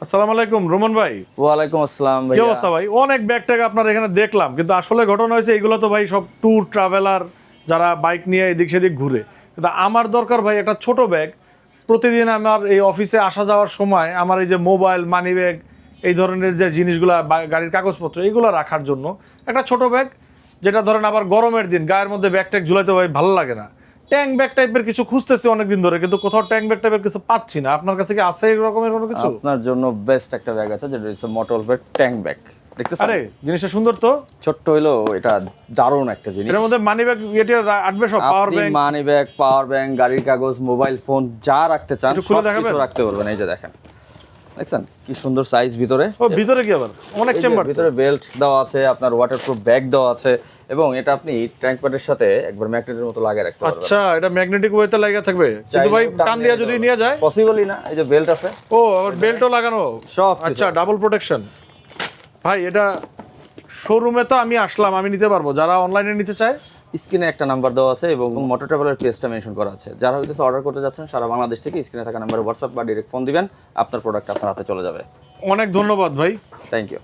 আসসালামু আলাইকুম রোমান ভাই। ওয়ালাইকুম আসসালাম কি ভাইয়া। অবস্থা ভাই? অনেক ব্যাগ ট্যাগ আপনার এখানে দেখলাম, কিন্তু আসলে ঘটনা হয়েছে এগুলো তো ভাই সব ট্যুর ট্রাভেলার যারা বাইক নিয়ে এদিক সেদিক ঘুরে, কিন্তু আমার দরকার ভাই একটা ছোট ব্যাগ। প্রতিদিন আমার এই অফিসে আসা যাওয়ার সময় আমার এই যে মোবাইল, মানি ব্যাগ, এই ধরনের যে জিনিসগুলো, গাড়ির কাগজপত্র, এইগুলো রাখার জন্য একটা ছোট ব্যাগ, যেটা ধরেন আবার গরমের দিন গায়ের মধ্যে ব্যাগ ট্যাগ ঝুলাইতে ভাই ভালো লাগে না। ট্যাঙ্ক ব্যাগ টাইপের কিছু খুঁজতেছি অনেকদিন ধরে, কিন্তু কোথাও ট্যাঙ্ক ব্যাগ টাইপের কিছু পাচ্ছি না। আপনার কাছে কি আছে এই রকমের কোনো কিছু? আপনার জন্য বেস্ট একটা ব্যাগ আছে, যেটা হচ্ছে মোটরওয়েভ ট্যাঙ্ক ব্যাগ। দেখতেছেন? আরে জিনিসটা সুন্দর তো। ছোট্ট হইলো এটা দারুণ একটা জিনিস। এর মধ্যে মানি ব্যাগ এটা আটবে সব, power bank, money bag, power bank, গাড়ির কাগজ, মোবাইল ফোন যা রাখতে চান একটু খুলে সব দেখাবেন? কিছু রাখতে পারবেন। এই যে দেখেন, দেখছেন কি সুন্দর সাইজ ভিতরে। ও ভিতরে কি আবার অনেক এই যে চেম্বার? ভিতরে বেল্ট দেওয়া আছে, আপনার ওয়াটারপ্রুফ ব্যাগ দেওয়া আছে, এবং এটা আপনি ট্যাঙ্ক প্যাডের সাথে একবার ম্যাগনেটের মতো লাগিয়ে রাখতে পারবেন। আচ্ছা, এটা ম্যাগনেটিক ওয়েতে লাগা থাকবে, কিন্তু ভাই টান দিয়ে যদি নিয়ে যায়? পসিবলই না। এই যে বেল্ট আছে, ও আবার বেল্টও লাগানো সব কিছু আচ্ছা, আছে। Double protection. ভাই এটা শোরুমে তো আমি আসলাম, আমি নিতে পারবো? যারা অনলাইনে নিতে চায়? স্ক্রিনে একটা নাম্বার দেওয়া আছে এবং মোটর ট্রাভেলের পেজটা মেনশন করা আছে। যারা হইতেছে অর্ডার করতে যাচ্ছেন সারা বাংলাদেশ থেকে স্ক্রিনে থাকা নাম্বারে হোয়াটসঅ্যাপ বা ডাইরেক্ট ফোন দিবেন, আপনার প্রোডাক্ট আপনার হাতে চলে যাবে। অনেক ধন্যবাদ ভাই। Thank you.